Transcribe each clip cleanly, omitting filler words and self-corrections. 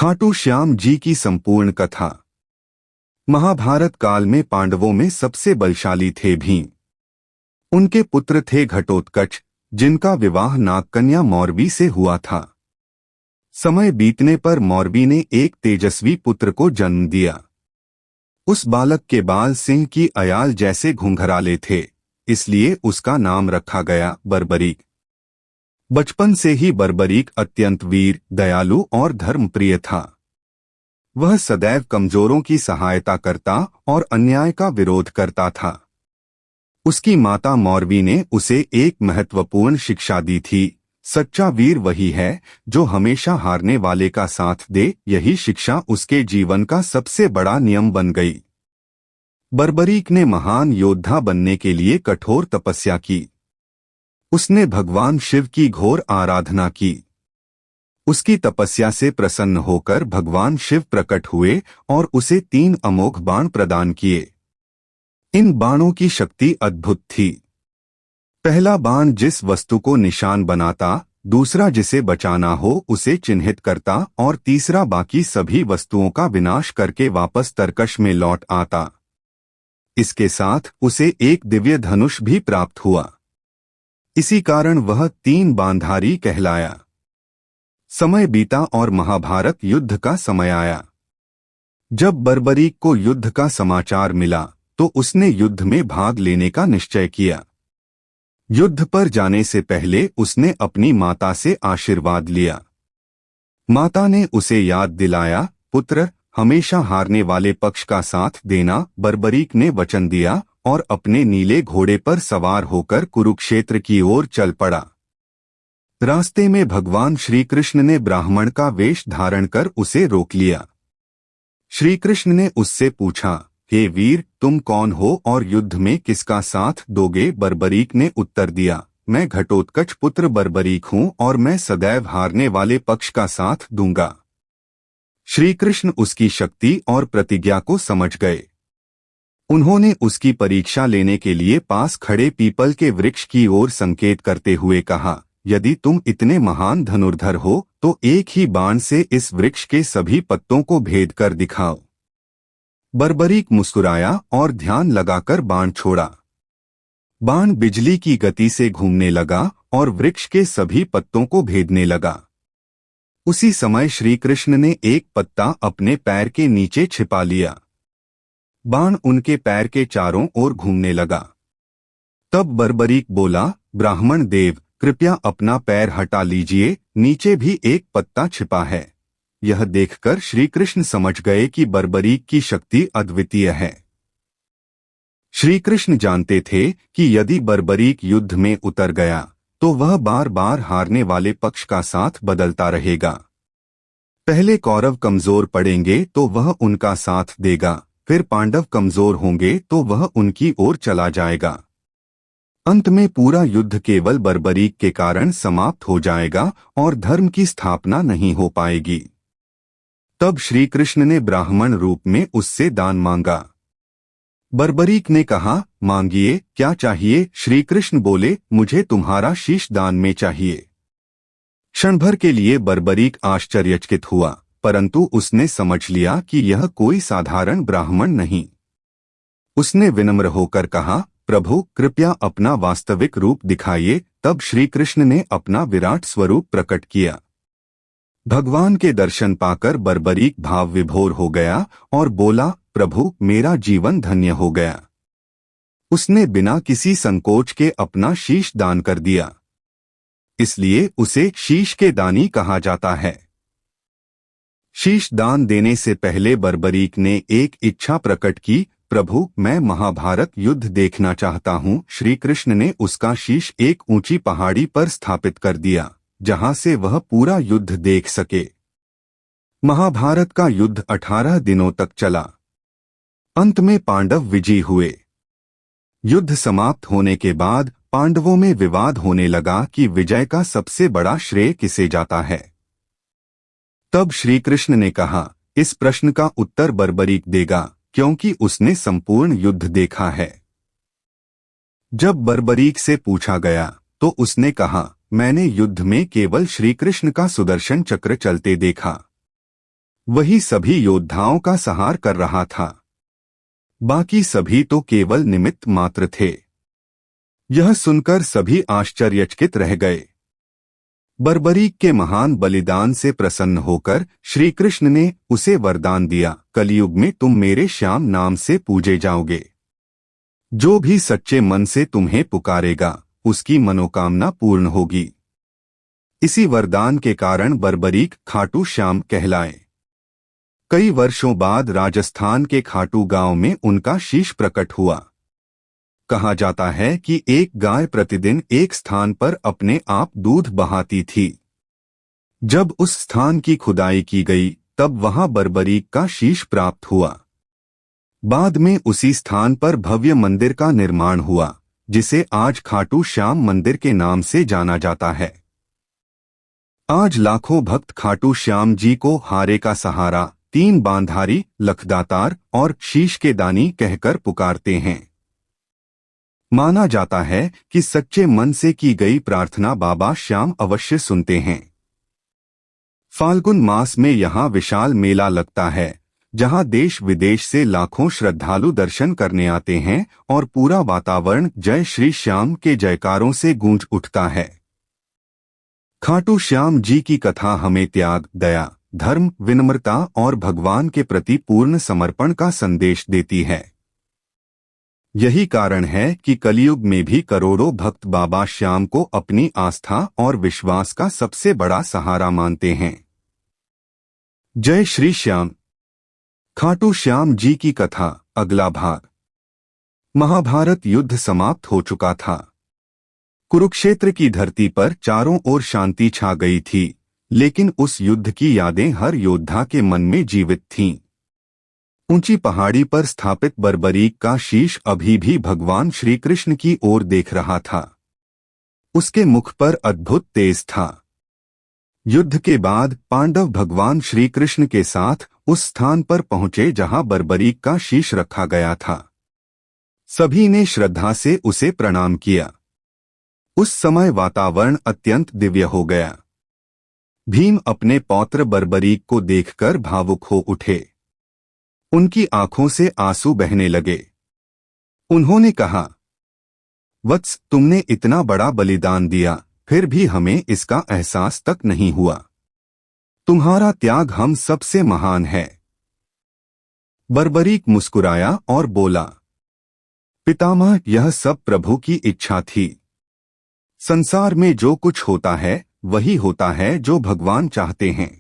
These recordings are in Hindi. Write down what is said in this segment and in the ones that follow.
खाटू श्याम जी की संपूर्ण कथा। महाभारत काल में पांडवों में सबसे बलशाली थे भीम। उनके पुत्र थे घटोत्कच, जिनका विवाह नागकन्या मौरवी से हुआ था। समय बीतने पर मौरवी ने एक तेजस्वी पुत्र को जन्म दिया। उस बालक के बाल सिंह की अयाल जैसे घुंघराले थे, इसलिए उसका नाम रखा गया बर्बरीक। बचपन से ही बर्बरीक अत्यंत वीर, दयालु और धर्मप्रिय था। वह सदैव कमजोरों की सहायता करता और अन्याय का विरोध करता था। उसकी माता मौरवी ने उसे एक महत्वपूर्ण शिक्षा दी थी, सच्चा वीर वही है जो हमेशा हारने वाले का साथ दे। यही शिक्षा उसके जीवन का सबसे बड़ा नियम बन गई। बर्बरीक ने महान योद्धा बनने के लिए कठोर तपस्या की। उसने भगवान शिव की घोर आराधना की। उसकी तपस्या से प्रसन्न होकर भगवान शिव प्रकट हुए और उसे 3 अमोघ बाण प्रदान किए। इन बाणों की शक्ति अद्भुत थी। पहला बाण जिस वस्तु को निशान बनाता, दूसरा जिसे बचाना हो उसे चिन्हित करता और तीसरा बाकी सभी वस्तुओं का विनाश करके वापस तरकश में लौट आता। इसके साथ उसे एक दिव्य धनुष भी प्राप्त हुआ। इसी कारण वह 3 बाणधारी कहलाया। समय बीता और महाभारत युद्ध का समय आया। जब बर्बरीक को युद्ध का समाचार मिला तो उसने युद्ध में भाग लेने का निश्चय किया। युद्ध पर जाने से पहले उसने अपनी माता से आशीर्वाद लिया। माता ने उसे याद दिलाया, पुत्र, हमेशा हारने वाले पक्ष का साथ देना। बर्बरीक ने वचन दिया और अपने नीले घोड़े पर सवार होकर कुरुक्षेत्र की ओर चल पड़ा। रास्ते में भगवान श्री कृष्ण ने ब्राह्मण का वेश धारण कर उसे रोक लिया। श्री कृष्ण ने उससे पूछा, हे वीर, तुम कौन हो और युद्ध में किसका साथ दोगे? बर्बरीक ने उत्तर दिया, मैं घटोत्कच पुत्र बर्बरीक हूँ और मैं सदैव हारने वाले पक्ष का साथ दूंगा। श्री कृष्ण उसकी शक्ति और प्रतिज्ञा को समझ गए। उन्होंने उसकी परीक्षा लेने के लिए पास खड़े पीपल के वृक्ष की ओर संकेत करते हुए कहा, यदि तुम इतने महान धनुर्धर हो तो एक ही बाण से इस वृक्ष के सभी पत्तों को भेद कर दिखाओ। बर्बरीक मुस्कुराया और ध्यान लगाकर बाण छोड़ा। बाण बिजली की गति से घूमने लगा और वृक्ष के सभी पत्तों को भेदने लगा। उसी समय श्री कृष्ण ने एक पत्ता अपने पैर के नीचे छिपा लिया। बाण उनके पैर के चारों ओर घूमने लगा। तब बर्बरीक बोला, ब्राह्मण देव, कृपया अपना पैर हटा लीजिए, नीचे भी एक पत्ता छिपा है। यह देखकर श्री कृष्ण समझ गए कि बर्बरीक की शक्ति अद्वितीय है। श्री कृष्ण जानते थे कि यदि बर्बरीक युद्ध में उतर गया तो वह बार बार हारने वाले पक्ष का साथ बदलता रहेगा। पहले कौरव कमजोर पड़ेंगे तो वह उनका साथ देगा, फिर पांडव कमजोर होंगे तो वह उनकी ओर चला जाएगा। अंत में पूरा युद्ध केवल बर्बरीक के कारण समाप्त हो जाएगा और धर्म की स्थापना नहीं हो पाएगी। तब श्री कृष्ण ने ब्राह्मण रूप में उससे दान मांगा। बर्बरीक ने कहा, मांगिए, क्या चाहिए? श्री कृष्ण बोले, मुझे तुम्हारा शीश दान में चाहिए। क्षण भर के लिए बर्बरीक आश्चर्यचकित हुआ, परंतु उसने समझ लिया कि यह कोई साधारण ब्राह्मण नहीं। उसने विनम्र होकर कहा, प्रभु, कृपया अपना वास्तविक रूप दिखाइए। तब श्री कृष्ण ने अपना विराट स्वरूप प्रकट किया। भगवान के दर्शन पाकर बर्बरीक भाव विभोर हो गया और बोला, प्रभु, मेरा जीवन धन्य हो गया। उसने बिना किसी संकोच के अपना शीश दान कर दिया। इसलिए उसे शीश के दानी कहा जाता है। शीश दान देने से पहले बर्बरीक ने एक इच्छा प्रकट की, प्रभु, मैं महाभारत युद्ध देखना चाहता हूँ। श्री कृष्ण ने उसका शीश एक ऊंची पहाड़ी पर स्थापित कर दिया, जहां से वह पूरा युद्ध देख सके। महाभारत का युद्ध 18 दिनों तक चला। अंत में पांडव विजयी हुए। युद्ध समाप्त होने के बाद पांडवों में विवाद होने लगा कि विजय का सबसे बड़ा श्रेय किसे जाता है। तब श्री कृष्ण ने कहा, इस प्रश्न का उत्तर बर्बरीक देगा, क्योंकि उसने संपूर्ण युद्ध देखा है। जब बर्बरीक से पूछा गया तो उसने कहा, मैंने युद्ध में केवल श्री कृष्ण का सुदर्शन चक्र चलते देखा। वही सभी योद्धाओं का संहार कर रहा था। बाकी सभी तो केवल निमित्त मात्र थे। यह सुनकर सभी आश्चर्यचकित रह गए। बर्बरीक के महान बलिदान से प्रसन्न होकर श्री कृष्ण ने उसे वरदान दिया, कलयुग में तुम मेरे श्याम नाम से पूजे जाओगे। जो भी सच्चे मन से तुम्हें पुकारेगा उसकी मनोकामना पूर्ण होगी। इसी वरदान के कारण बर्बरीक खाटू श्याम कहलाए। कई वर्षों बाद राजस्थान के खाटू गांव में उनका शीश प्रकट हुआ। कहा जाता है कि एक गाय प्रतिदिन एक स्थान पर अपने आप दूध बहाती थी। जब उस स्थान की खुदाई की गई तब वहां बर्बरीक का शीश प्राप्त हुआ। बाद में उसी स्थान पर भव्य मंदिर का निर्माण हुआ, जिसे आज खाटू श्याम मंदिर के नाम से जाना जाता है। आज लाखों भक्त खाटू श्याम जी को हारे का सहारा, तीन बांधारी, लखदातार और शीश के दानी कहकर पुकारते हैं। माना जाता है कि सच्चे मन से की गई प्रार्थना बाबा श्याम अवश्य सुनते हैं। फाल्गुन मास में यहाँ विशाल मेला लगता है, जहाँ देश विदेश से लाखों श्रद्धालु दर्शन करने आते हैं और पूरा वातावरण जय श्री श्याम के जयकारों से गूंज उठता है। खाटू श्याम जी की कथा हमें त्याग, दया, धर्म, विनम्रता और भगवान के प्रति पूर्ण समर्पण का संदेश देती है। यही कारण है कि कलयुग में भी करोड़ों भक्त बाबा श्याम को अपनी आस्था और विश्वास का सबसे बड़ा सहारा मानते हैं। जय श्री श्याम। खाटू श्याम जी की कथा अगला भाग। महाभारत युद्ध समाप्त हो चुका था। कुरुक्षेत्र की धरती पर चारों ओर शांति छा गई थी, लेकिन उस युद्ध की यादें हर योद्धा के मन में जीवित थीं। ऊंची पहाड़ी पर स्थापित बर्बरीक का शीश अभी भी भगवान श्री कृष्ण की ओर देख रहा था। उसके मुख पर अद्भुत तेज था। युद्ध के बाद पांडव भगवान श्री कृष्ण के साथ उस स्थान पर पहुंचे जहां बर्बरीक का शीश रखा गया था। सभी ने श्रद्धा से उसे प्रणाम किया। उस समय वातावरण अत्यंत दिव्य हो गया। भीम अपने पौत्र बर्बरीक को देखकर भावुक हो उठे। उनकी आंखों से आंसू बहने लगे। उन्होंने कहा, वत्स, तुमने इतना बड़ा बलिदान दिया, फिर भी हमें इसका एहसास तक नहीं हुआ। तुम्हारा त्याग हम सबसे महान है। बर्बरीक मुस्कुराया और बोला, पितामह, यह सब प्रभु की इच्छा थी। संसार में जो कुछ होता है वही होता है जो भगवान चाहते हैं।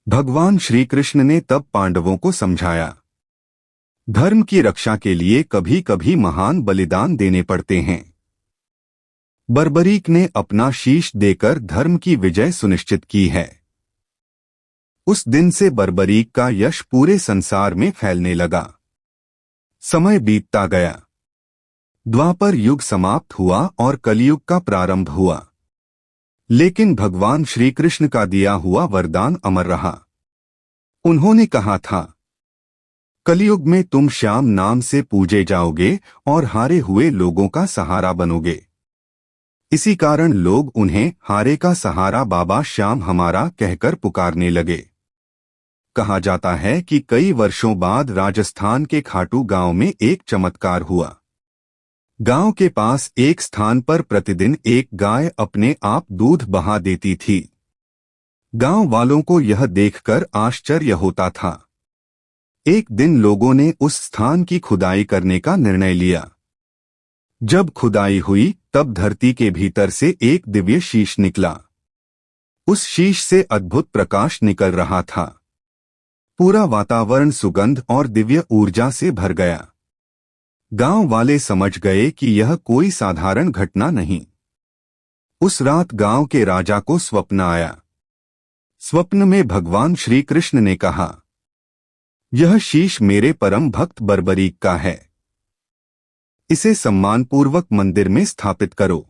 भगवान श्री कृष्ण ने तब पांडवों को समझाया, धर्म की रक्षा के लिए कभी कभी महान बलिदान देने पड़ते हैं। बर्बरीक ने अपना शीश देकर धर्म की विजय सुनिश्चित की है। उस दिन से बर्बरीक का यश पूरे संसार में फैलने लगा। समय बीतता गया। द्वापर युग समाप्त हुआ और कलयुग का प्रारंभ हुआ। लेकिन भगवान श्री कृष्ण का दिया हुआ वरदान अमर रहा। उन्होंने कहा था, कलयुग में तुम श्याम नाम से पूजे जाओगे और हारे हुए लोगों का सहारा बनोगे। इसी कारण लोग उन्हें हारे का सहारा बाबा श्याम हमारा कहकर पुकारने लगे। कहा जाता है कि कई वर्षों बाद राजस्थान के खाटू गांव में एक चमत्कार हुआ। गांव के पास एक स्थान पर प्रतिदिन एक गाय अपने आप दूध बहा देती थी। गांव वालों को यह देखकर आश्चर्य होता था। एक दिन लोगों ने उस स्थान की खुदाई करने का निर्णय लिया। जब खुदाई हुई तब धरती के भीतर से एक दिव्य शीश निकला। उस शीश से अद्भुत प्रकाश निकल रहा था। पूरा वातावरण सुगंध और दिव्य ऊर्जा से भर गया। गांव वाले समझ गए कि यह कोई साधारण घटना नहीं। उस रात गांव के राजा को स्वप्न आया। स्वप्न में भगवान श्री कृष्ण ने कहा, यह शीश मेरे परम भक्त बर्बरीक का है। इसे सम्मानपूर्वक मंदिर में स्थापित करो।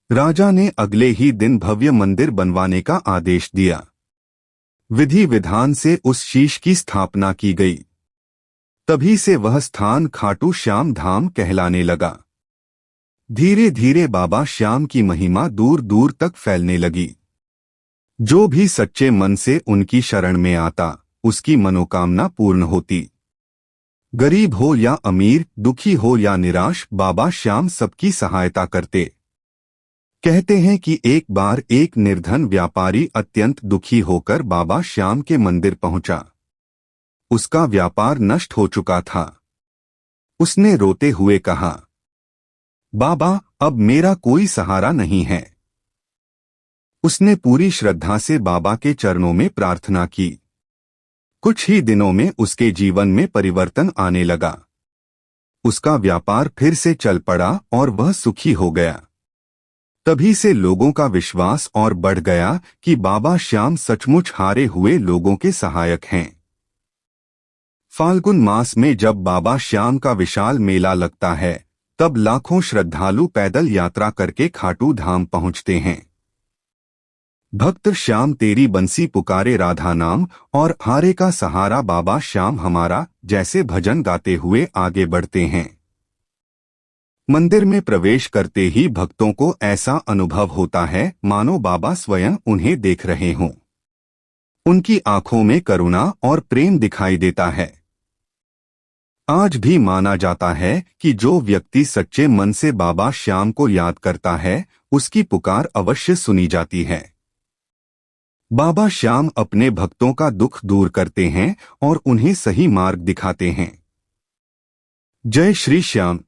राजा ने अगले ही दिन भव्य मंदिर बनवाने का आदेश दिया। विधि विधान से उस शीश की स्थापना की गई। तभी से वह स्थान खाटू श्याम धाम कहलाने लगा। धीरे धीरे बाबा श्याम की महिमा दूर दूर तक फैलने लगी। जो भी सच्चे मन से उनकी शरण में आता, उसकी मनोकामना पूर्ण होती। गरीब हो या अमीर, दुखी हो या निराश, बाबा श्याम सबकी सहायता करते। कहते हैं कि एक बार एक निर्धन व्यापारी अत्यंत दुखी होकर बाबा श्याम के मंदिर पहुंचा। उसका व्यापार नष्ट हो चुका था। उसने रोते हुए कहा, बाबा, अब मेरा कोई सहारा नहीं है। उसने पूरी श्रद्धा से बाबा के चरणों में प्रार्थना की। कुछ ही दिनों में उसके जीवन में परिवर्तन आने लगा। उसका व्यापार फिर से चल पड़ा और वह सुखी हो गया। तभी से लोगों का विश्वास और बढ़ गया कि बाबा श्याम सचमुच हारे हुए लोगों के सहायक हैं। फाल्गुन मास में जब बाबा श्याम का विशाल मेला लगता है, तब लाखों श्रद्धालु पैदल यात्रा करके खाटू धाम पहुंचते हैं। भक्त श्याम तेरी बंसी पुकारे राधा नाम और हारे का सहारा बाबा श्याम हमारा जैसे भजन गाते हुए आगे बढ़ते हैं। मंदिर में प्रवेश करते ही भक्तों को ऐसा अनुभव होता है मानो बाबा स्वयं उन्हें देख रहे हों। उनकी आंखों में करुणा और प्रेम दिखाई देता है। आज भी माना जाता है कि जो व्यक्ति सच्चे मन से बाबा श्याम को याद करता है, उसकी पुकार अवश्य सुनी जाती है। बाबा श्याम अपने भक्तों का दुख दूर करते हैं और उन्हें सही मार्ग दिखाते हैं। जय श्री श्याम।